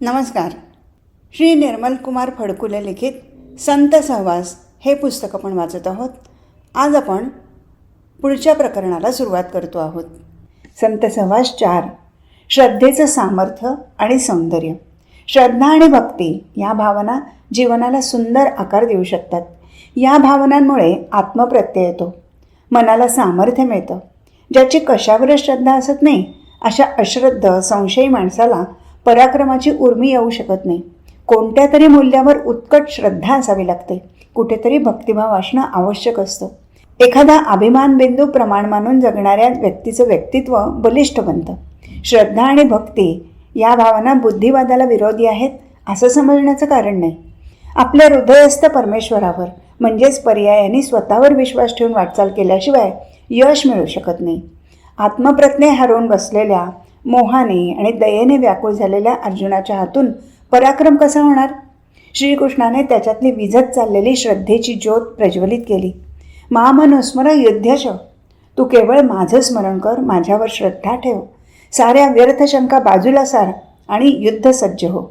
नमस्कार. श्री निर्मल कुमार फडकुले लिखित संत सहवास हे पुस्तक आपण वाचत आहोत. आज आपण पुढच्या प्रकरणाला सुरुवात करतो आहोत. संत सहवास 4. श्रद्धेचं सामर्थ्य आणि सौंदर्य. श्रद्धा आणि भक्ती या भावना जीवनाला सुंदर आकार देऊ शकतात. या भावनांमुळे आत्मप्रत्यय येतो, मनाला सामर्थ्य मिळतं. ज्याची कशावरच श्रद्धा असत नाही अशा अश्रद्ध संशयी माणसाला पराक्रमाची उर्मी येऊ शकत नाही. कोणत्या तरी मूल्यावर उत्कट श्रद्धा असावी लागते. कुठेतरी भक्तिभाव असणं आवश्यक असतं. एखादा अभिमान बिंदू प्रमाण मानून जगणाऱ्या व्यक्तीचं व्यक्तित्व बलिष्ठ बनतं. श्रद्धा आणि भक्ती या भावना बुद्धिवादाला विरोधी आहेत असं समजण्याचं कारण नाही. आपल्या हृदयस्थ परमेश्वरावर म्हणजेच पर्यायाने स्वतःवर विश्वास ठेवून वाटचाल केल्याशिवाय यश मिळू शकत नाही. आत्मप्रत्यय हरवून बसलेल्या, मोहाने आणि दयेने व्याकुळ झालेल्या अर्जुनाच्या हातून पराक्रम कसा होणार? श्रीकृष्णाने त्याच्यातली विझत चाललेली श्रद्धेची ज्योत प्रज्वलित केली. मामनुस्मर युध्यश, तू केवळ माझं स्मरण कर, माझ्यावर श्रद्धा ठेव, साऱ्या व्यर्थ शंका बाजूला सार आणि युद्ध सज्ज हो.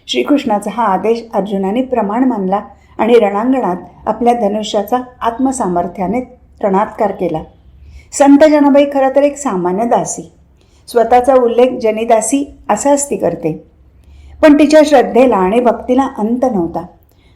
श्रीकृष्णाचा हा आदेश अर्जुनाने प्रमाण मानला आणि रणांगणात आपल्या धनुष्याचा आत्मसामर्थ्याने रणात्कार केला. संत जनाबाई खरं तर एक सामान्य दासी, स्वतःचा उल्लेख जनिदासी असाच ती करते. पण तिच्या श्रद्धेला आणि भक्तीला अंत नव्हता.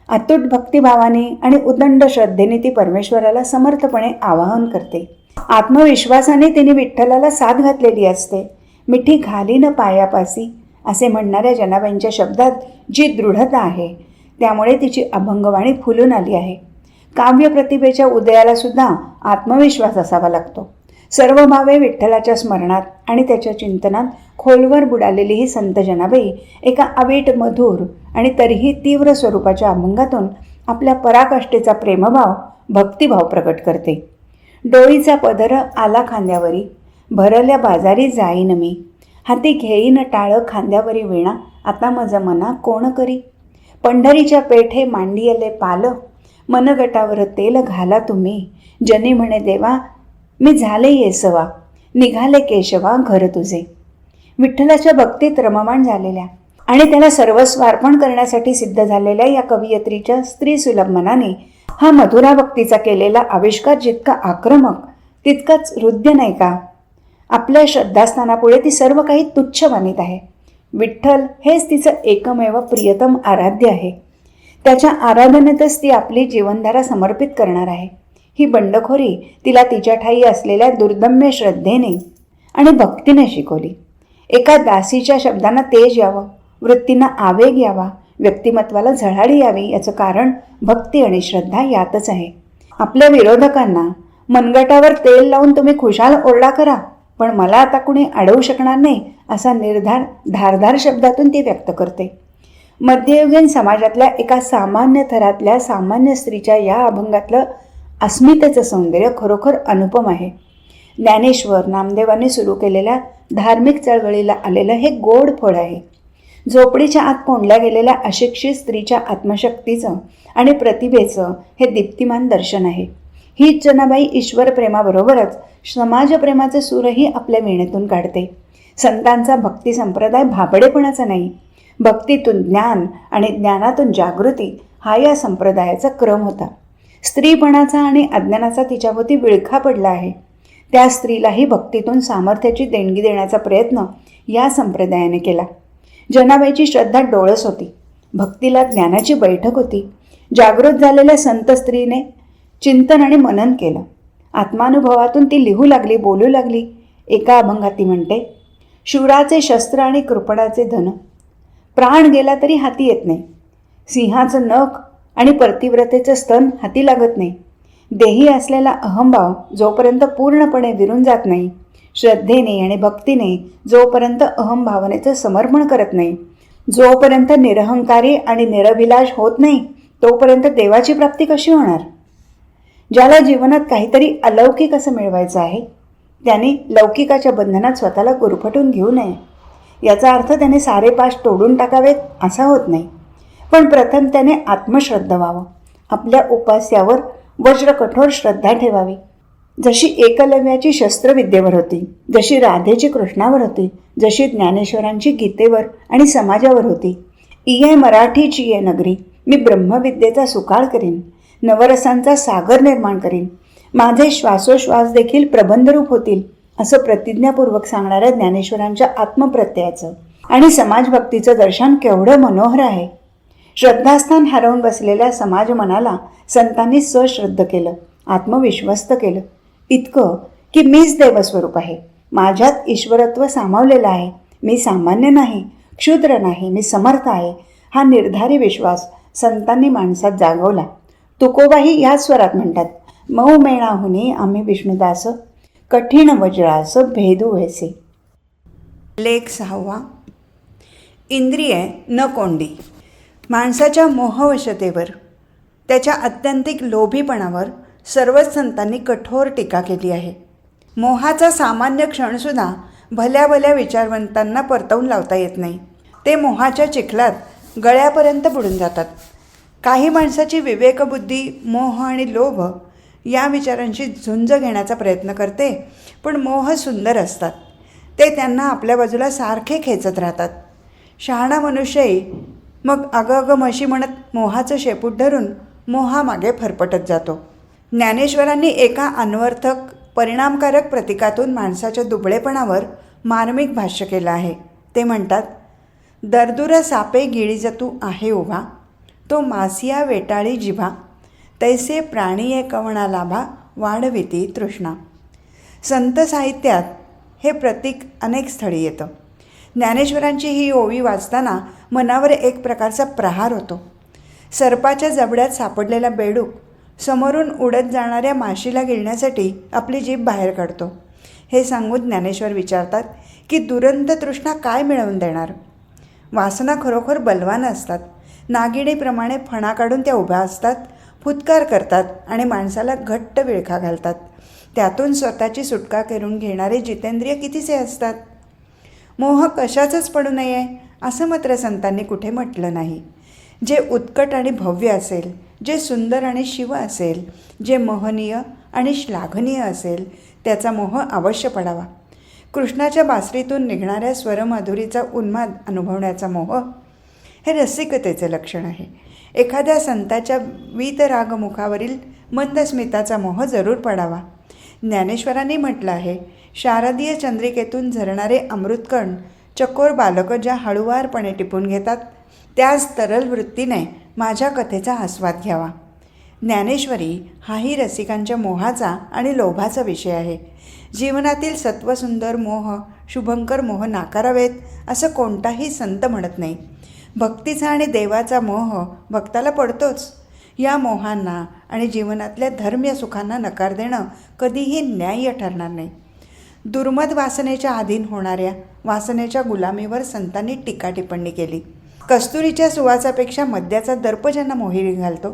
अतूट भक्तिभावाने आणि उदंड श्रद्धेने ती परमेश्वराला समर्थपणे आवाहन करते. आत्मविश्वासाने तिने विठ्ठलाला साथ घातलेली असते. मिठी घालीन पायापासी असे म्हणणाऱ्या जनाबाईंच्या शब्दात जी दृढता आहे त्यामुळे तिची अभंगवाणी फुलून आली आहे. काव्य प्रतिभेच्या उदयाला सुद्धा आत्मविश्वास असावा लागतो. सर्व भावे विठ्ठलाच्या स्मरणात आणि त्याच्या चिंतनात खोलवर बुडालेली ही संत जनाबाई एका अवीट मधुर आणि तरीही तीव्र स्वरूपाच्या अभंगातून आपल्या पराकाष्ठेचा प्रेमभाव, भक्तिभाव प्रकट करते. डोईचा पदर आला खांद्यावरी, भरल्या बाजारी जाईन मी, हाती घेईन टाळ खांद्यावरी विणा, आता मज मना कोण करी, पंढरीच्या पेठे मांडियले पाल, मनगटावर तेल घाला तुम्ही, जनी म्हणे देवा मी झाले येसवा, निघाले केशवा घर तुझे. विठ्ठलाच्या भक्तीत रममाण झालेल्या आणि त्याला सर्वस्व अर्पण करण्यासाठी सिद्ध झालेल्या या कवयित्रीच्या स्त्रीसुलभ मनाने हा मधुरा भक्तीचा केलेला आविष्कार जितका आक्रमक तितकाच हृद्य नाही का? आपल्या श्रद्धास्थानापुढे ती सर्व काही तुच्छ मानित आहे. विठ्ठल हेच तिचं एकमेव प्रियतम आराध्य आहे. त्याच्या आराधनेतच ती आपली जीवनधारा समर्पित करणार आहे. ही बंडखोरी तिला तिच्या ठायी असलेल्या दुर्दम्य श्रद्धेने आणि भक्तीने शिकवली. एका दासीच्या शब्दांना तेज यावं, वृत्तींना आवेग यावा, व्यक्तिमत्वाला झळाळी यावी याचं कारण भक्ती आणि श्रद्धा यातच आहे. आपल्या विरोधकांना मनगटावर तेल लावून तुम्ही खुशाल ओरडा करा, पण मला आता कुणी अडवू शकणार नाही असा निर्धार धारदार शब्दातून ती व्यक्त करते. मध्ययुगीन समाजातल्या एका सामान्य थरातल्या सामान्य स्त्रीच्या या अभंगातलं अस्मितेचं सौंदर्य खरोखर अनुपम आहे. ज्ञानेश्वर नामदेवांनी सुरू केलेल्या धार्मिक चळवळीला आलेलं हे गोड फळ आहे. झोपडीच्या आत कोंडल्या गेलेल्या अशिक्षित स्त्रीच्या आत्मशक्तीचं आणि प्रतिभेचं हे दीप्तिमान दर्शन आहे. हीच जनाबाई ईश्वर प्रेमाबरोबरच समाजप्रेमाचे सूरही आपल्या वीणेतून काढते. संतांचा भक्ती संप्रदाय भाबडेपणाचा नाही, भक्तीतून ज्ञान आणि ज्ञानातून जागृती हा या संप्रदायाचा क्रम होता. स्त्रीपणाचा आणि अज्ञानाचा तिच्याभोवती विळखा पडला आहे. त्या स्त्रीलाही भक्तीतून सामर्थ्याची देणगी देण्याचा प्रयत्न या संप्रदायाने केला. जनाबाईची श्रद्धा डोळस होती, भक्तीला ज्ञानाची बैठक होती. जागृत झालेल्या संत स्त्रीने चिंतन आणि मनन केलं. आत्मानुभवातून ती लिहू लागली, बोलू लागली. एका अभंगात ती म्हणते, शूराचे शस्त्र आणि कृपणाचे धन, प्राण गेला तरी हाती येत नाही. सिंहाचं नख आणि प्रतिव्रतेचं स्तन हाती लागत नाही. देही असलेला अहंभाव जोपर्यंत पूर्णपणे विरून जात नाही, श्रद्धेने आणि भक्तीने जोपर्यंत अहंभावनेचं समर्पण करत नाही, जोपर्यंत निरहंकारी आणि निरभिलाष होत नाही, तोपर्यंत देवाची प्राप्ती कशी होणार? ज्याला जीवनात काहीतरी अलौकिक असं मिळवायचं आहे त्याने लौकिकाच्या बंधनात स्वतःला गुरफटून घेऊ नये. याचा अर्थ त्याने सारे पाश तोडून टाकावेत असा होत नाही, पण प्रथम त्याने आत्मश्रद्धा व्हावं. आपल्या उपास्यावर वज्रकठोर श्रद्धा ठेवावी. जशी एकलव्याची शस्त्रविद्येवर होती, जशी राधेची कृष्णावर होती, जशी ज्ञानेश्वरांची गीतेवर आणि समाजावर होती. इये मराठीची ये नगरी, मी ब्रह्मविद्येचा सुकाळ करीन, नवरसांचा सागर निर्माण करीन, माझे श्वासोश्वास देखील प्रबंधरूप होतील, असं प्रतिज्ञापूर्वक सांगणाऱ्या ज्ञानेश्वरांच्या आत्मप्रत्ययाचं आणि समाजभक्तीचं दर्शन केवढं मनोहर आहे. श्रद्धास्थान हरवून बसलेल्या समाज मनाला संतांनी सश्रद्ध केलं, आत्मविश्वस्त केलं, इतकं की मीच देवस्वरूप आहे, माझ्यात ईश्वरत्व सामावलेलं आहे, मी सामान्य नाही, क्षुद्र नाही, मी समर्थ आहे, हा निर्धारी विश्वास संतांनी माणसात जागवला. तुकोबाही याच स्वरात म्हणतात, मऊ मेणाहुनी आम्ही विष्णुदास, कठीण वज्रास भेदू व्हायचे. लेख 6. इंद्रिये न कोंडी. माणसाच्या मोहवशतेवर, त्याच्या आत्यंतिक लोभीपणावर सर्वच संतांनी कठोर टीका केली आहे. मोहाचा सामान्य क्षणसुद्धा भल्या भल्या विचारवंतांना परतवून लावता येत नाही. ते मोहाच्या चिखलात गळ्यापर्यंत बुडून जातात. काही माणसाची विवेकबुद्धी मोह आणि लोभ या विचारांशी झुंज घेण्याचा प्रयत्न करते, पण मोह सुंदर असतात, ते त्यांना आपल्या बाजूला सारखे खेचत राहतात. शहाणा मनुष्यही मग अगं म्हशी म्हणत मोहाचं शेपूट धरून मोहामागे फरफटत जातो. ज्ञानेश्वरांनी एका अन्वर्थक परिणामकारक प्रतीकातून माणसाच्या दुबळेपणावर मार्मिक भाष्य केलं आहे. ते म्हणतात, दरदुर सापे गिळीजतू आहे उभा, तो मासिया वेटाळी जिभा, तैसे प्राणीये कवणा लाभा, वाढविती तृष्णा. संत साहित्यात हे प्रतीक अनेक स्थळी येतं. ज्ञानेश्वरांची ही ओवी वाचताना मनावर एक प्रकारचा प्रहार होतो. सर्पाच्या जबड्यात सापडलेला बेडूक समोरून उडत जाणाऱ्या माशीला गिळण्यासाठी आपली जीभ बाहेर काढतो. हे सांगून ज्ञानेश्वर विचारतात की दुरंत तृष्णा काय मिळवून देणार. वासना खरोखर बलवान असतात. नागिणीप्रमाणे फणा काढून त्या उभ्या असतात, फुत्कार करतात आणि माणसाला घट्ट विळखा घालतात. त्यातून स्वतःची सुटका करून घेणारे जितेंद्रिय कितीसे असतात. मोह कशाचंच पडू नये असं मात्र संतांनी कुठे म्हटलं नाही. जे उत्कट आणि भव्य असेल, जे सुंदर आणि शिव असेल, जे महनीय आणि श्लाघनीय असेल, त्याचा मोह अवश्य पडावा. कृष्णाच्या बासरीतून निघणाऱ्या स्वरमाधुरीचा उन्माद अनुभवण्याचा मोह हे रसिकतेचं लक्षण आहे. एखाद्या संताच्या वीतरागमुखावरील मंदस्मिताचा मोह जरूर पडावा. ज्ञानेश्वरांनी म्हटलं आहे, शारदीय चंद्रिकेतून झरणारे अमृतकण चकोर बालकं ज्या हळुवारपणे टिपून घेतात, त्याच तरल वृत्तीने माझ्या कथेचा आस्वाद घ्यावा. ज्ञानेश्वरी हाही रसिकांच्या मोहाचा आणि लोभाचा विषय आहे. जीवनातील सत्वसुंदर मोह, शुभंकर मोह नाकारावेत असं कोणताही संत म्हणत नाही. भक्तीचा आणि देवाचा मोह भक्ताला पडतोच. या मोहांना आणि जीवनातल्या धर्म्य सुखांना नकार देणं कधीही न्याय्य ठरणार नाही. दुर्मद वासनेच्या अधीन होणाऱ्या वासनेच्या गुलामीवर संतांनी टीका टिप्पणी केली. कस्तुरीच्या सुवासापेक्षा मद्याचा दर्प ज्यांना मोहिनी घालतो,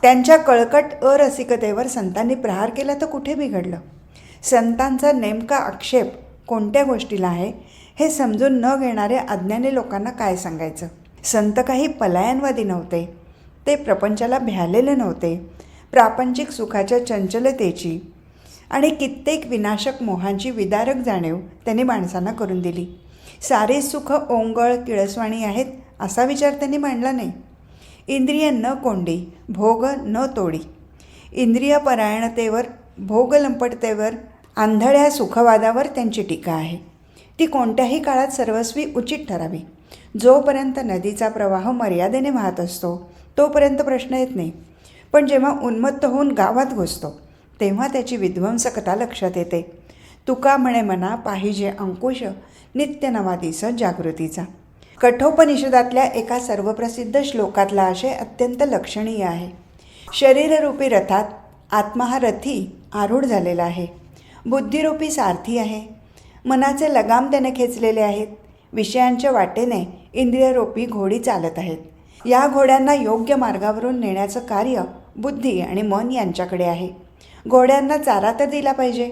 त्यांच्या कळकट अरसिकतेवर संतांनी प्रहार केला तर कुठे बिघडलं. संतांचा नेमका आक्षेप कोणत्या गोष्टीला आहे हे समजून न घेणाऱ्या अज्ञानी लोकांना काय सांगायचं. संत काही पलायनवादी नव्हते. ते प्रपंचाला भ्यालेले नव्हते. प्रापंचिक सुखाच्या चंचलतेची आणि कित्येक विनाशक मोहांची विदारक जाणीव त्यांनी माणसांना करून दिली. सारे सुख ओंगळ किळसवाणी आहेत असा विचार त्यांनी मांडला नाही. इंद्रिय न कोंडी, भोग न तोडी. इंद्रिय परायणतेवर, भोगलंपटतेवर, आंधळ्या सुखवादावर त्यांची टीका आहे. ती कोणत्याही काळात सर्वस्वी उचित ठरावी. जोपर्यंत नदीचा प्रवाह मर्यादेने वाहत असतो तोपर्यंत प्रश्न येत नाही, पण जेव्हा उन्मत्त होऊन गावात घुसतो तेव्हा त्याची विध्वंसकता लक्षात येते. तुका म्हणे मना पाहिजे अंकुश, नित्य नवा दिस जागृतीचा. कठोपनिषदातल्या एका सर्वप्रसिद्ध श्लोकातला आशय अत्यंत लक्षणीय आहे. शरीररूपी रथात आत्मा हा रथी आरूढ झालेला आहे. बुद्धिरूपी सारथी आहे. मनाचे लगाम त्याने खेचलेले आहेत. विषयांच्या वाटेने इंद्रियरूपी घोडी चालत आहेत. या घोड्यांना योग्य मार्गावरून नेण्याचं कार्य बुद्धी आणि मन यांच्याकडे आहे. घोड्यांना चारा तर दिला पाहिजे,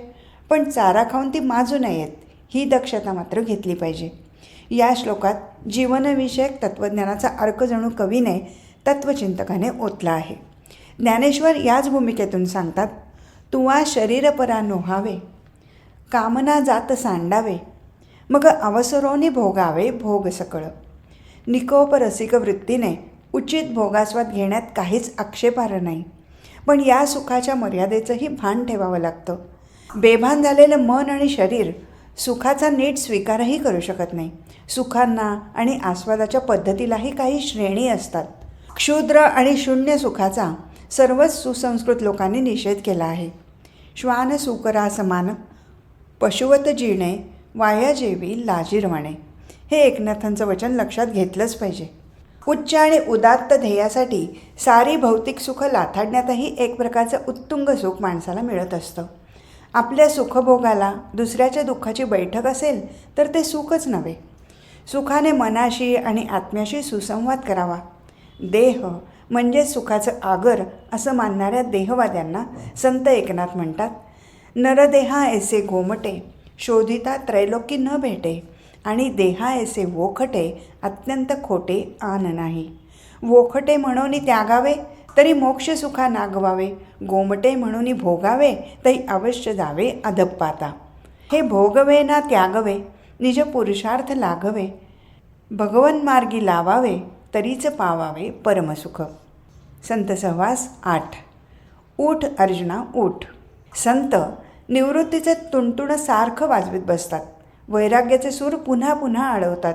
पण चारा खाऊन ती माजू नयेत ही दक्षता मात्र घेतली पाहिजे. या श्लोकात जीवनविषयक तत्त्वज्ञानाचा अर्क जणू कवीने, तत्त्वचिंतकाने ओतला आहे. ज्ञानेश्वर याच भूमिकेतून सांगतात, तुवा शरीरपरा नोहावे, कामना जात सांडावे, मग अवसरोनी भोगावे भोग सकळ. निकोप रसिक वृत्तीने उचित भोगास्वाद घेण्यात काहीच आक्षेपार्ह नाही, पण या सुखाच्या मर्यादेचंही भान ठेवावं लागतं. बेभान झालेलं मन आणि शरीर सुखाचा नीट स्वीकारही करू शकत नाही. सुखांना आणि आस्वादाच्या पद्धतीलाही काही श्रेणी असतात. क्षुद्र आणि शून्य सुखाचा सर्वच सुसंस्कृत लोकांनी निषेध केला आहे. श्वान सुकरा समान, पशुवत जिणे, वाया जेवी लाजीरवाणे, हे एकनाथांचं वचन लक्षात घेतलंच पाहिजे. उच्च आणि उदात्त ध्येयासाठी सारी भौतिक सुख लाथाडण्यातही एक प्रकारचं उत्तुंग सुख माणसाला मिळत असतं. आपल्या सुखभोगाला दुसऱ्याच्या दुःखाची बैठक असेल तर ते सुखच नव्हे. सुखाने मनाशी आणि आत्म्याशी सुसंवाद करावा. देह म्हणजे सुखाचं आगर असं मानणाऱ्या देहवाद्यांना संत एकनाथ म्हणतात, नरदेहा ऐसे गोमटे, शोधिता त्रैलोकी न भेटे, आणि देहा ऐसे वोखटे, अत्यंत खोटे आन नाही. वोखटे म्हणून त्यागावे तरी मोक्ष सुखा नागवावे, गोमटे म्हणून भोगावे तरी अवश्य जावे अधप्पाता. हे भोगवे ना त्यागवे, निज पुरुषार्थ लागवे, भगवन मार्गी लावावे तरीच पावावे परमसुख. संत सहवास 8. ऊठ अर्जुना ऊठ. संत निवृत्तीचे तुणतुणं सारखं वाजवीत बसतात. वैराग्याचे सूर पुन्हा पुन्हा आळवतात.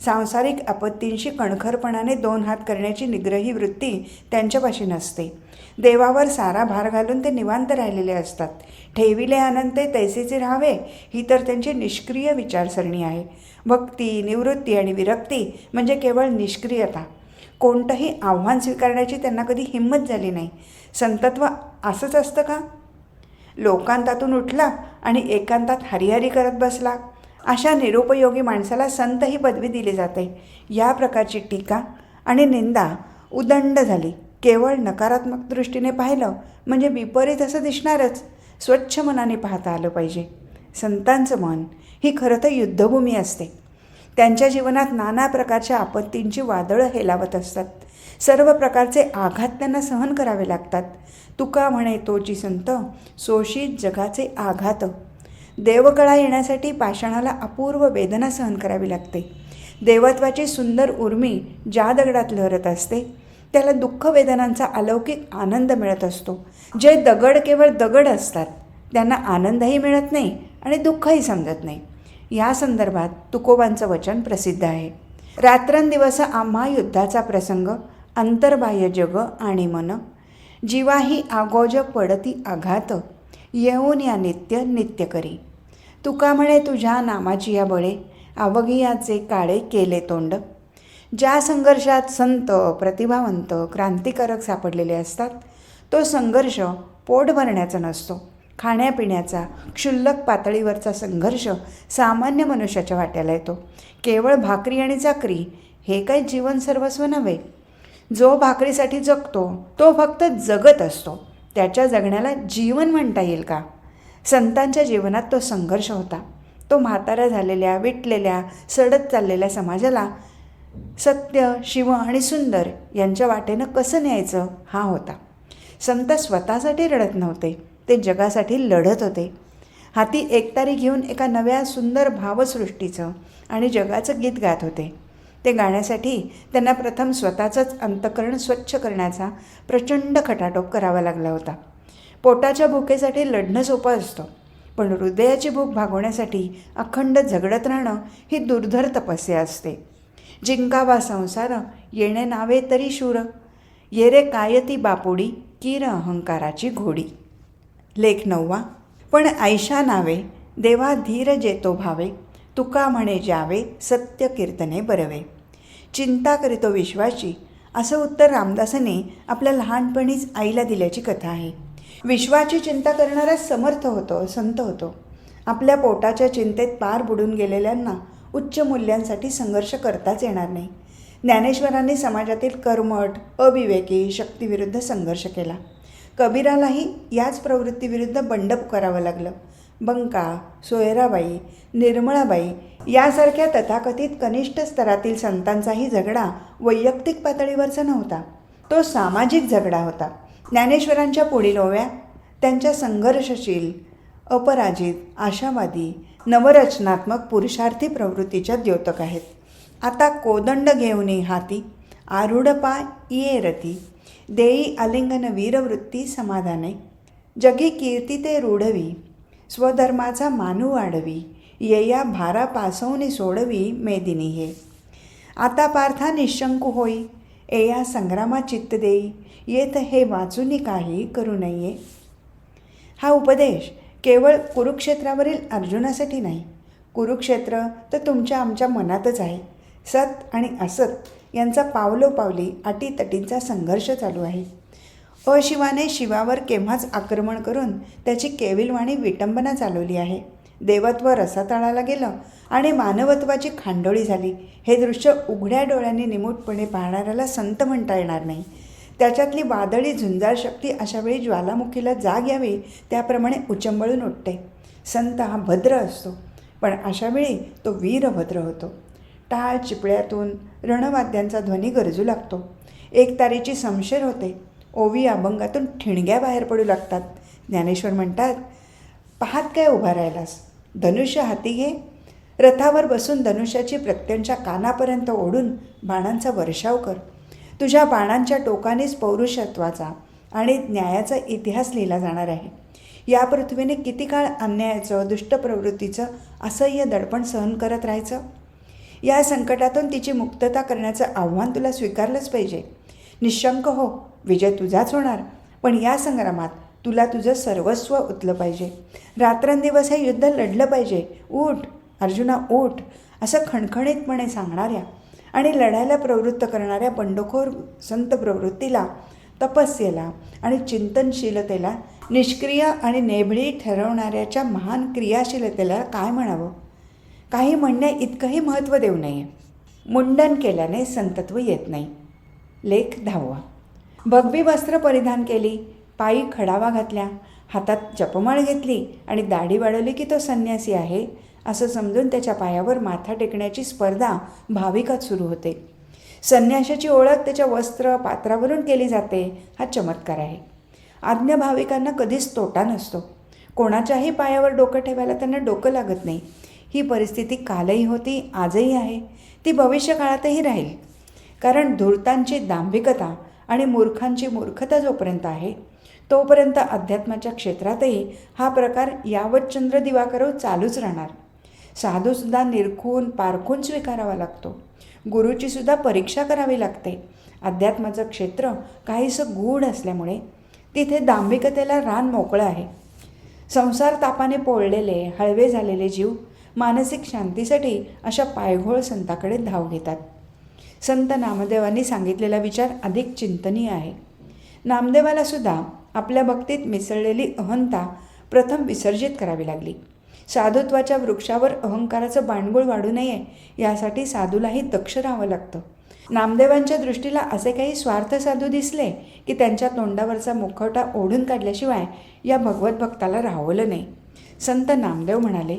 सांसारिक आपत्तींशी कणखरपणाने 2 हात करण्याची निग्रही वृत्ती त्यांच्यापाशी नसते. देवावर सारा भार घालून ते निवांत राहिलेले असतात. ठेविले अनंते तैसेचे राहावे, ही तर त्यांची निष्क्रिय विचारसरणी आहे. भक्ती, निवृत्ती आणि विरक्ती म्हणजे केवळ निष्क्रियता. कोणतंही आव्हान स्वीकारण्याची त्यांना कधी हिंमत झाली नाही. संतत्व असंच असतं का? लोकांतातून उठला आणि एकांतात हरिहरी करत बसला, अशा निरुपयोगी माणसाला संत ही पदवी दिली जाते. या प्रकारची टीका आणि निंदा उदंड झाली. केवळ नकारात्मक दृष्टीने पाहिलं म्हणजे विपरीत असं दिसणारच. स्वच्छ मनाने पाहता आलं पाहिजे. संतांचं मन ही खरं तर युद्धभूमी असते. त्यांच्या जीवनात नाना प्रकारच्या आपत्तींची वादळं हेलावत असतात. सर्व प्रकारचे आघात त्यांना सहन करावे लागतात. तुका म्हणे तोची संत, सोशीत जगाचे आघात. देवकळा येण्यासाठी पाषाणाला अपूर्व वेदना सहन करावी लागते. देवत्वाची सुंदर उर्मी ज्या दगडात लहरत असते त्याला दुःख वेदनांचा अलौकिक आनंद मिळत असतो. जे दगड केवळ दगड असतात त्यांना आनंदही मिळत नाही आणि दुःखही समजत नाही. या संदर्भात तुकोबांचं वचन प्रसिद्ध आहे. रात्रंदिवस आम्हा युद्धाचा प्रसंग, अंतर्बाह्य जग आणि मन, जीवाही आगोज पडती आघात, येऊन या नित्य नित्य करी. तुका म्हणे तुझ्या नामाची या बळे, अवघियाचे काळे केले तोंड. ज्या संघर्षात संत, प्रतिभावंत, क्रांतिकारक सापडलेले असतात तो संघर्ष पोट भरण्याचा नसतो. खाण्यापिण्याचा क्षुल्लक पातळीवरचा संघर्ष सामान्य मनुष्याच्या वाट्याला येतो. केवळ भाकरी आणि चाकरी हे काही जीवन सर्वस्व नव्हे. जो भाकरीसाठी जगतो तो फक्त जगत असतो. त्याच्या जगण्याला जीवन म्हणता येईल का? संतांच्या जीवनात तो संघर्ष होता. तो म्हाताऱ्या झालेल्या, विटलेल्या, सडत चाललेल्या समाजाला सत्य, शिव आणि सुंदर यांच्या वाटेनं कसं न्यायचं हा होता. संत स्वतःसाठी रडत नव्हते, ते जगासाठी लढत होते. हाती एकतारी घेऊन एका नव्या सुंदर भावसृष्टीचं आणि जगाचं गीत गात होते. ते गाण्यासाठी त्यांना प्रथम स्वतःचंच अंतःकरण स्वच्छ करण्याचा प्रचंड खटाटोप करावा लागला होता. पोटाच्या भुकेसाठी लढणं सोपं असतं, पण हृदयाची भूक भागवण्यासाठी अखंड झगडत राहणं ही दुर्धर तपस्या असते. जिंकावा संसार येणे नावे तरी शूर, येरे कायती बापुडी कीर अहंकाराची घोडी. लेख 9. पण ऐशा नावे देवा धीर जेतो भावे, तुका म्हणे जावे सत्य कीर्तने बरवे. चिंता करीतो विश्वाची, असं उत्तर रामदासाने आपल्या लहानपणीच आईला दिल्याची कथा आहे. विश्वाची चिंता करणारा समर्थ होतो, संत होतो. आपल्या पोटाच्या चिंतेत पार बुडून गेलेल्यांना उच्च मूल्यांसाठी संघर्ष करताच येणार नाही. ज्ञानेश्वरांनी समाजातील कर्मठ, अविवेकी शक्तीविरुद्ध संघर्ष केला. कबीरालाही याच प्रवृत्तीविरुद्ध बंड पुकारावं लागलं. बंका, सोयराबाई, निर्मळाबाई यासारख्या तथाकथित कनिष्ठ स्तरातील संतांचाही झगडा वैयक्तिक पातळीवरचा नव्हता, तो सामाजिक झगडा होता. ज्ञानेश्वरांच्या पुढील ओव्या, त्यांच्या संघर्षशील, अपराजित, आशावादी, नवरचनात्मक पुरुषार्थी प्रवृत्तीच्या द्योतक आहेत. आता कोदंड घेऊनी हाती, आरूढ पाय ये रती, देई आलिंगन वीरवृत्ती समाधाने, जगी कीर्ती ते रूढवी, स्वधर्माचा मानू वाढवी, येया भारा पासवनी सोडवी मेदिनी हे. आता पार्था निशंकू होई, एया संग्रामा चित्त देई, येत हे वाचूनी काही करू नये. हा उपदेश केवळ कुरुक्षेत्रावरील अर्जुनासाठी नाही. कुरुक्षेत्र तर तुमच्या आमच्या मनातच आहे. सत आणि असत यांचा पावलोपावली अटीतटींचा संघर्ष चालू आहे. अशिवाने शिवावर केव्हाच आक्रमण करून त्याची केविलवाणी विटंबना चालवली आहे. देवत्व रसातळाला गेलं आणि मानवत्वाची खांडोळी झाली. हे दृश्य उघड्या डोळ्यांनी निमूटपणे पाहणाऱ्याला संत म्हणता येणार नाही. त्याच्यातली वादळी झुंजार शक्ती अशावेळी ज्वालामुखीला जाग यावी त्याप्रमाणे उचंबळून उठते. संत हा भद्र असतो, पण अशावेळी तो वीरभद्र होतो. टाळ चिपळ्यातून रणवाद्यांचा ध्वनी गरजू लागतो. एकतारीची समशेर होते. ओवी अभंगातून ठिणग्या बाहेर पडू लागतात. ज्ञानेश्वर म्हणतात, पाहात काय उभा राहिलास, धनुष्य हाती घे. रथावर बसून धनुष्याची प्रत्यंच्या कानापर्यंत ओढून बाणांचा वर्षाव कर. तुझ्या बाणांच्या टोकानेच पौरुषत्वाचा आणि न्यायाचा इतिहास लिहिला जाणार आहे. या पृथ्वीने किती काळ अन्यायाचं, दुष्ट प्रवृत्तीचं असह्य दडपण सहन करत राहायचं. या संकटातून तिची मुक्तता करण्याचं आव्हान तुला स्वीकारलंच पाहिजे. निशंक हो, विजय तुझाच होणार, पण या संग्रामात तुला तुझं सर्वस्व ओतलं पाहिजे. रात्रंदिवस हे युद्ध लढलं पाहिजे. उठ अर्जुना उठ, असं खणखणीतपणे सांगणाऱ्या आणि लढायला प्रवृत्त करणाऱ्या बंडखोर संत प्रवृत्तीला, तपस्येला आणि चिंतनशीलतेला, निष्क्रिय आणि नेभळी ठरवणाऱ्याच्या महान क्रियाशीलतेला काय म्हणावं? काही म्हणण्या इतकंही महत्त्व देऊ नये. मुंडन केल्याने संतत्व येत नाही. लेख 10. भगवी वस्त्र परिधान केली, पायी खडावा घातल्या, हातात जपमाळ घेतली आणि दाढी वाढवली की तो संन्यासी आहे असं समजून त्याच्या पायावर माथा टेकण्याची स्पर्धा भाविकात सुरू होते. संन्याशाची ओळख त्याच्या वस्त्र पात्रावरून केली जाते हा चमत्कार आहे. आज्ञा भाविकांना कधीच तोटा नसतो. कोणाच्याही पायावर डोकं ठेवायला त्यांना डोकं लागत नाही. ही परिस्थिती कालही होती, आजही आहे, ती भविष्यकाळातही राहील. कारण धूर्तांची दांभिकता आणि मूर्खांची मूर्खता जोपर्यंत आहे तोपर्यंत अध्यात्माच्या क्षेत्रातही हा प्रकार यावत चंद्र दिवाकरव चालूच राहणार. साधूसुद्धा निरखून पारखून स्वीकारावा लागतो. गुरुचीसुद्धा परीक्षा करावी लागते. अध्यात्माचं क्षेत्र काहीसं गूढ असल्यामुळे तिथे दांभिकतेला रान मोकळं आहे. संसार तापाने पोळलेले, हळवे झालेले जीव मानसिक शांतीसाठी अशा पायघोळ संताकडे धाव घेतात. संत नामदेवांनी सांगितलेला विचार अधिक चिंतनीय आहे. नामदेवाला सुद्धा आपल्या भक्तीत मिसळलेली अहंता प्रथम विसर्जित करावी लागली. साधुत्वाच्या वृक्षावर अहंकाराचं बाणगुळ वाढू नये यासाठी साधूलाही दक्ष राहावं लागतं. नामदेवांच्या दृष्टीला असे काही स्वार्थ साधू दिसले की त्यांच्या तोंडावरचा मुखवटा ओढून काढल्याशिवाय या भगवत भक्ताला राहवलं नाही. संत नामदेव म्हणाले,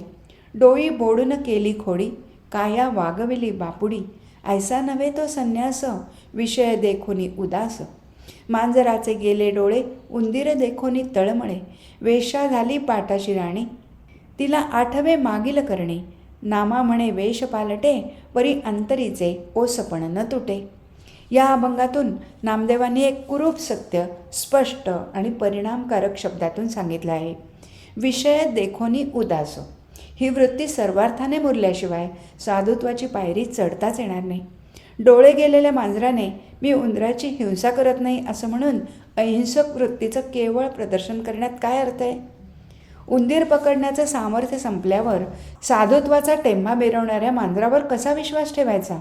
डोई बोडून केली खोडी, काया वागविली बापुडी, ऐसा नव्हे तो संन्यास, विषय देखोनी उदास. मांजराचे गेले डोळे, उंदीर देखोनी तळमळे, वेशा झाली पाटाशी राणी, तिला आठवे मागील करणे, नामा म्हणे वेश पालटे, परी अंतरीचे ओसपण न तुटे. या अभंगातून नामदेवांनी एक कुरूप सत्य स्पष्ट आणि परिणामकारक शब्दातून सांगितलं आहे. विषय देखोनी उदास. ही वृत्ती सर्वार्थाने मुरल्याशिवाय साधुत्वाची पायरी चढताच येणार नाही. डोळे गेलेल्या मांजराने मी उंदराची हिंसा करत नाही असं म्हणून अहिंसक वृत्तीचं केवळ प्रदर्शन करण्यात काय अर्थ आहे? उंदीर पकडण्याचं सामर्थ्य संपल्यावर साधुत्वाचा टेंभा मिरवणाऱ्या मांजरावर कसा विश्वास ठेवायचा?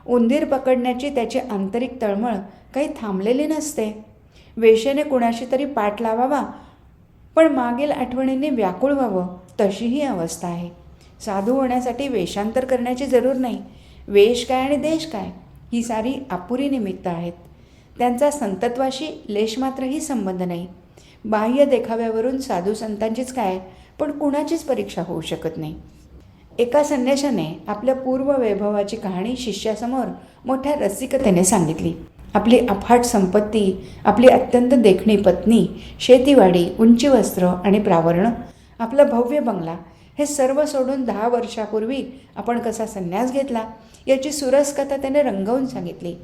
उंदीर पकडण्याची त्याची आंतरिक तळमळ काही थांबलेली नसते. वेशेने कुणाशी तरी पाठ लावावा पण मागील आठवणींनी व्याकुळ व्हावं, तशी ही अवस्था आहे. साधू होण्यासाठी वेषांतर करण्याची जरूर नाही. वेश काय आणि देश काय ही सारी अपुरी निमित्त आहेत. त्यांचा संतत्वाशी लेशमात्रही संबंध नाही. बाह्य देखाव्यावरून साधू संतांचीच काय पण कुणाचीच परीक्षा होऊ शकत नाही. एका संन्याशाने आपल्या पूर्व वैभवाची कहाणी शिष्यासमोर मोठ्या रसिकतेने सांगितली. आपली अफाट संपत्ती, आपली अत्यंत देखणी पत्नी, शेतीवाडी, उंची वस्त्र आणि प्रावरण, आपला भव्य बंगला, हे सर्व सोडून 10 वर्षापूर्वी आपण कसा संन्यास घेतला याची सुरस कथा त्याने रंगवून सांगितली.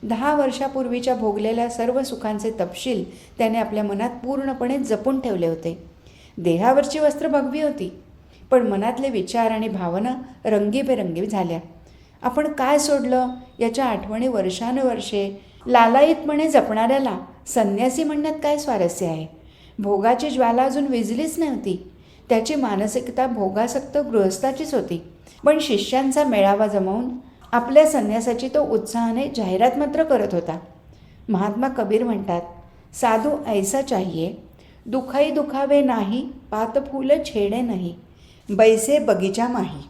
10 वर्षापूर्वीच्या भोगलेल्या सर्व सुखांचे तपशील त्याने आपल्या मनात पूर्णपणे जपून ठेवले होते. देहावरची वस्त्र भगवी होती, पण मनातले विचार आणि भावना रंगीबेरंगी झाल्या. आपण काय सोडलं याच्या आठवणी वर्षानुवर्षे लालायितपणे जपणाऱ्याला संन्यासी म्हणण्यात काय स्वारस्य आहे. भोगाची ज्वाला अजून विझलीच नव्हती. त्याची मानसिकता भोगासक्त गृहस्थाचीच होती. पण शिष्यांचा मेळावा जमवून आपल्या संन्यासाची तो उत्साहाने जाहिरात मात्र करत होता. महात्मा कबीर म्हणतात, साधू ऐसा चाहिए, दुखाई दुखावे नाही, पात फूल छेडे नाही, बैसे बगीचा माही.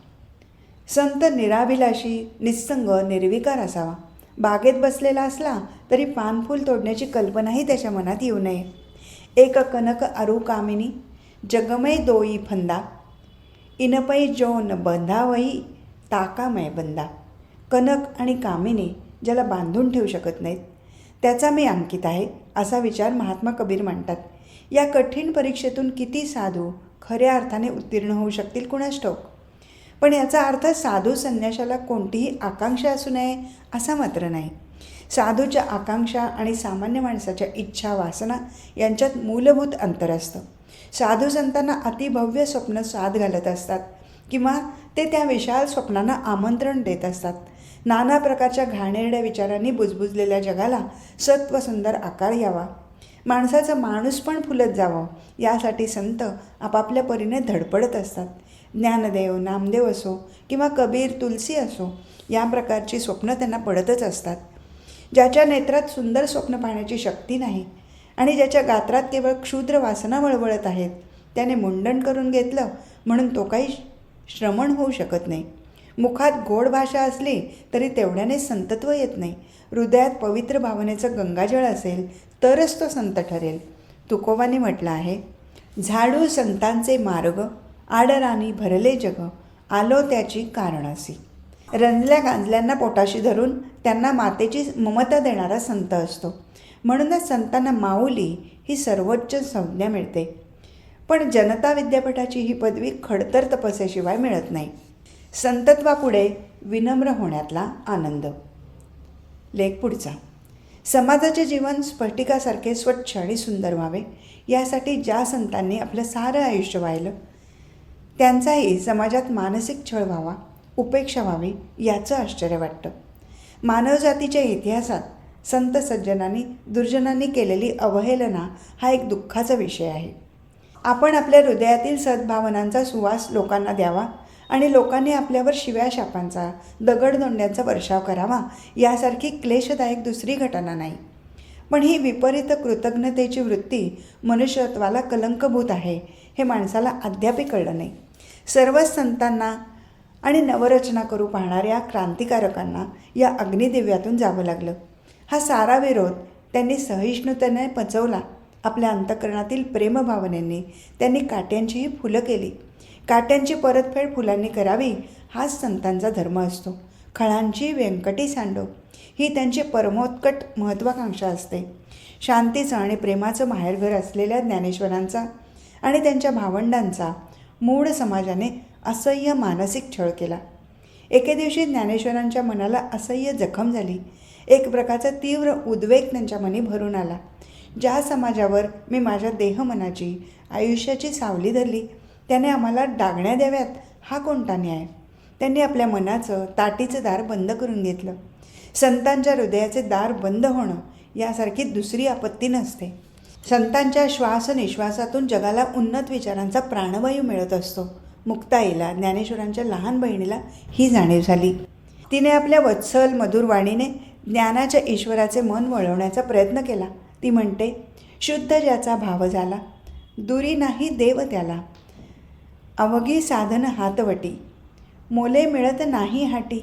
संत निराभिलाषी, निस्संग, निर्विकार असावा. बागेत बसलेला असला तरी पानफूल तोडण्याची कल्पनाही त्याच्या मनात येऊ नये. एक कनक अरू कामिनी, जगमय दोई फंदा, इनपै जोन बंधावई, ताकामय बंदा. कनक आणि कामिनी ज्याला बांधून ठेवू शकत नाहीत त्याचा मी अंकित आहे, असा विचार महात्मा कबीर मांडतात. या कठीण परीक्षेतून किती साधू खऱ्या अर्थाने उत्तीर्ण होऊ शकतील कुणास ठाऊक. पण याचा अर्थ साधू संन्याशाला कोणतीही आकांक्षा असू नये असा मात्र नाही. साधूच्या आकांक्षा आणि सामान्य माणसाच्या इच्छा, वासना यांच्यात मूलभूत अंतर असतं. साधू संतांना अतिभव्य स्वप्न साथ घालत असतात किंवा ते त्या विशाल स्वप्नांना आमंत्रण देत असतात. नाना प्रकारच्या घाणेरड्या विचारांनी बुजबुजलेल्या जगाला सत्वसुंदर आकार यावा, माणसाचा माणूसपण फुलत जावं यासाठी संत आपापल्या परीने धडपडत असतात. ज्ञानदेव, नामदेव असो किंवा कबीर, तुलसी असो, या प्रकारची स्वप्न त्यांना पडतच असतात. ज्याच्या नेत्रात सुंदर स्वप्न पाहण्याची शक्ती नाही आणि ज्याच्या गात्रात केवळ क्षुद्र वासना वळवळत आहेत, त्याने मुंडन करून घेतलं म्हणून तो काही श्रमण होऊ शकत नाही. मुखात गोड भाषा असली तरी तेवढ्याने संतत्व येत नाही. हृदयात पवित्र भावनेचं गंगाजळ असेल तरच तो संत ठरेल. तुकोबांनी म्हटलं आहे, झाडू संतांचे मार्ग, आडराणी भरले जग, आलो त्याची कारणासी. रंजल्या गांजल्यांना पोटाशी धरून त्यांना मातेची ममता देणारा संत असतो. म्हणूनच संतांना माऊली ही सर्वोच्च संज्ञा मिळते. पण जनता विद्यापीठाची ही पदवी खडतर तपस्याशिवाय मिळत नाही. संतत्वापुढे विनम्र होण्यातला आनंद. लेख पुढचा. समाजाचे जीवन स्फटिकासारखे स्वच्छ आणि सुंदर व्हावे यासाठी ज्या संतांनी आपलं सारं आयुष्य वाहिलं त्यांचाही समाजात मानसिक छळ व्हावा, उपेक्षा व्हावी याचं आश्चर्य वाटतं. मानवजातीच्या इतिहासात संत सज्जनांनी दुर्जनांनी केलेली अवहेलना हा एक दुःखाचा विषय आहे. आपण आपल्या हृदयातील सद्भावनांचा सुवास लोकांना द्यावा आणि लोकांनी आपल्यावर शिव्या शापांचा, दगडधोंड्यांचा वर्षाव करावा यासारखी क्लेशदायक दुसरी घटना नाही. पण ही विपरीत कृतज्ञतेची वृत्ती मनुष्यत्वाला कलंकभूत आहे हे माणसाला अद्याप कळलं नाही. सर्वच संतांना आणि नवरचना करू पाहणाऱ्या क्रांतिकारकांना या अग्निदिव्यातून जावं लागलं. हा सारा विरोध त्यांनी सहिष्णुतेने पचवला. आपल्या अंतःकरणातील प्रेमभावनेने त्यांनी काट्यांचीही फुलं केली. काट्यांची परतफेड फुलांनी करावी हाच संतांचा धर्म असतो. खळांची व्यंकटी सांडो ही त्यांची परमोत्कट महत्त्वाकांक्षा असते. शांतीचं आणि प्रेमाचं माहेरघर असलेल्या ज्ञानेश्वरांचा आणि त्यांच्या भावंडांचा मूढ समाजाने असह्य मानसिक छळ केला. एके दिवशी ज्ञानेश्वरांच्या मनाला असह्य जखम झाली. एक प्रकारचा तीव्र उद्वेग त्यांच्या मनी भरून आला. ज्या समाजावर मी माझ्या देहमनाची, आयुष्याची सावली धरली त्याने आम्हाला डागण्या द्याव्यात हा कोणता न्याय. त्यांनी आपल्या मनाचं, ताटीचं दार बंद करून घेतलं. संतांच्या हृदयाचे दार बंद होणं यासारखी दुसरी आपत्ती नसते. संतांच्या श्वासनिश्वासातून जगाला उन्नत विचारांचा प्राणवायू मिळत असतो. मुक्ताईला, ज्ञानेश्वरांच्या लहान बहिणीला ही जाणीव झाली. तिने आपल्या वत्सल मधुर वाणीने ज्ञानाच्या ईश्वराचे मन वळवण्याचा प्रयत्न केला. ती म्हणते, शुद्ध ज्याचा भाव झाला, दुरी नाही देव त्याला, अवघी साधन हातवटी, मोले मिळत नाही हाटी,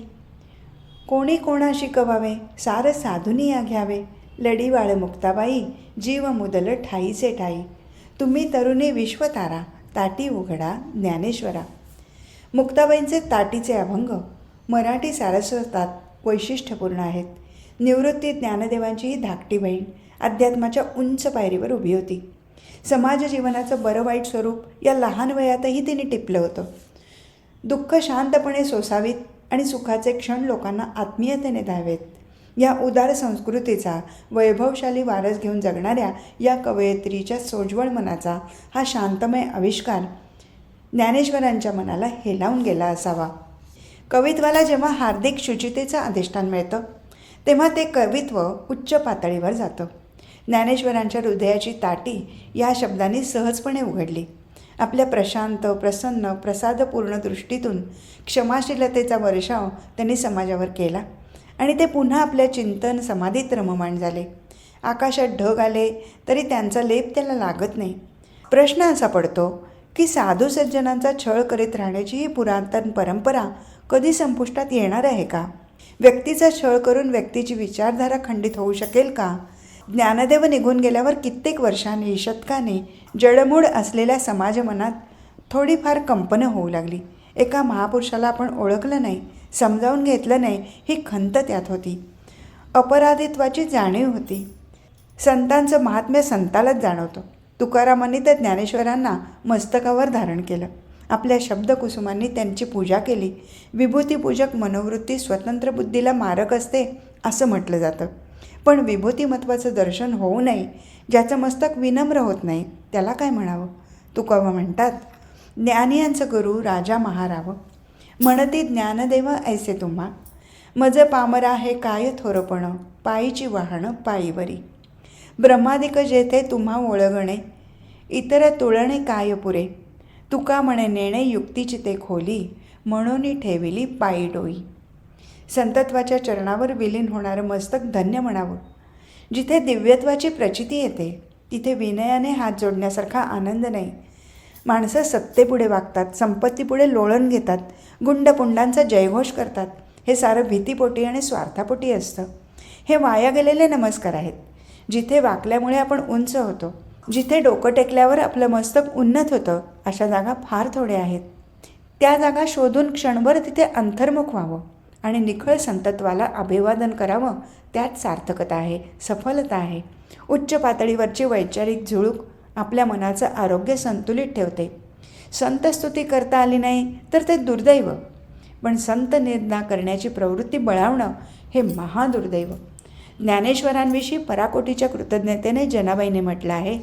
कोणी कोणा शिकवावे, सार साधुनी या घ्यावे, लढीवाळ मुक्ताबाई, जीव मुदल ठाईचे ठाई, तुम्ही तरुणी विश्वतारा, ताटी उघडा ज्ञानेश्वरा. मुक्ताबाईंचे ताटीचे अभंग मराठी सारस्वतात वैशिष्ट्यपूर्ण आहेत. निवृत्ती ज्ञानदेवांची ही धाकटी बहीण अध्यात्माच्या उंच पायरीवर उभी होती. समाज जीवनाचं बरं वाईट स्वरूप या लहान वयातही तिने टिपलं होतं. दुःख शांतपणे सोसावीत आणि सुखाचे क्षण लोकांना आत्मीयतेने द्यावेत, या उदार संस्कृतीचा वैभवशाली वारस घेऊन जगणाऱ्या या कवयित्रीच्या सोज्वळ मनाचा हा शांतमय आविष्कार ज्ञानेश्वरांच्या मनाला हेलावून गेला असावा. कवित्वाला जेव्हा हार्दिक शुचितेचं अधिष्ठान मिळतं तेव्हा ते कवित्व उच्च पातळीवर जातं. ज्ञानेश्वरांच्या हृदयाची ताटी या शब्दांनी सहजपणे उघडली. आपल्या प्रशांत, प्रसन्न, प्रसादपूर्ण दृष्टीतून क्षमाशीलतेचा वर्षाव त्यांनी समाजावर केला आणि ते पुन्हा आपल्या चिंतन समाधीत रममाण झाले. आकाशात ढग आले तरी त्यांचा लेप त्याला लागत नाही. प्रश्न असा पडतो की साधू सज्जनांचा छळ करीत राहण्याची ही पुरातन परंपरा कधी संपुष्टात येणार आहे का? व्यक्तीचा छळ करून व्यक्तीची विचारधारा खंडित होऊ शकेल का? ज्ञानदेव निघून गेल्यावर कित्येक वर्षांनी, शतकांनी जडमूड असलेल्या समाजमनात थोडीफार कंपनं होऊ लागली. एका महापुरुषाला आपण ओळखलं नाही, समजावून घेतलं नाही, ही खंत त्यात होती. अपराधित्वाची जाणीव होती. संतांचं महात्म्य संतालाच जाणवतं. तुकारामांनी तर ज्ञानेश्वरांना मस्तकावर धारण केलं. आपल्या शब्दकुसुमांनी त्यांची पूजा केली. विभूतीपूजक मनोवृत्ती स्वतंत्र बुद्धीला मारक असते असं म्हटलं जातं. पण विभूतिमत्वाचं दर्शन होऊ नये, ज्याचं मस्तक विनम्र होत नाही, त्याला काय म्हणावं? तुकोबा म्हणतात, ज्ञानियांचं गुरु राजा महाराव, म्हणती ज्ञानदेव ऐसे तुम्हा, मज पामरा हे काय थोरपण, पायीची वाहनं पायीवरी. ब्रह्मादिक जेथे तुम्हा ओळगणे, इतर तुळणे काय पुरे. तुका म्हणे नेणे युक्तीची ते खोली, म्हणून ठेविली पायी डोई. संतत्वाच्या चरणावर विलीन होणारं मस्तक धन्य म्हणावं. जिथे दिव्यत्वाची प्रचिती येते तिथे विनयाने हात जोडण्यासारखा आनंद नाही. माणसं सत्तेपुढे वागतात, संपत्तीपुढे लोळण घेतात, गुंडपुंडांचा जयघोष करतात. हे सारं भीतीपोटी आणि स्वार्थापोटी असतं. हे वाया गेलेले नमस्कार आहेत. जिथे वाकल्यामुळे आपण उंच होतो, जिथे डोकं टेकल्यावर आपलं मस्तक उन्नत होतं, अशा जागा फार थोड्या आहेत. त्या जागा शोधून क्षणभर तिथे अंतर्मुख व्हावं आणि निखळ संतत्वाला अभिवादन करावं. त्यात सार्थकता आहे, सफलता आहे. उच्च पातळीवरची वैचारिक झुळूक आपल्या मनाचं आरोग्य संतुलित ठेवते. संतस्तुती करता आली नाही तर ते दुर्दैव, पण संत निंदा करण्याची प्रवृत्ती बळावणं हे महादुर्दैव. ज्ञानेश्वरांविषयी पराकोटीच्या कृतज्ञतेने जनाबाईने म्हटलं आहे,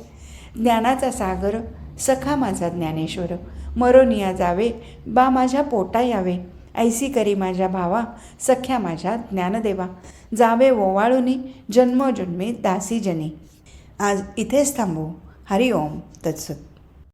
ज्ञानाचा सागर सखा माझा ज्ञानेश्वर, मरोनिया जावे बा माझ्या पोटा यावे. ऐसी करी माझ्या भावा, सख्या माझ्या ज्ञानदेवा, जावे ओवाळुनी जन्मोजन्मी दासी जनी. आज इथेच थांबू. हरिओम तत्सत.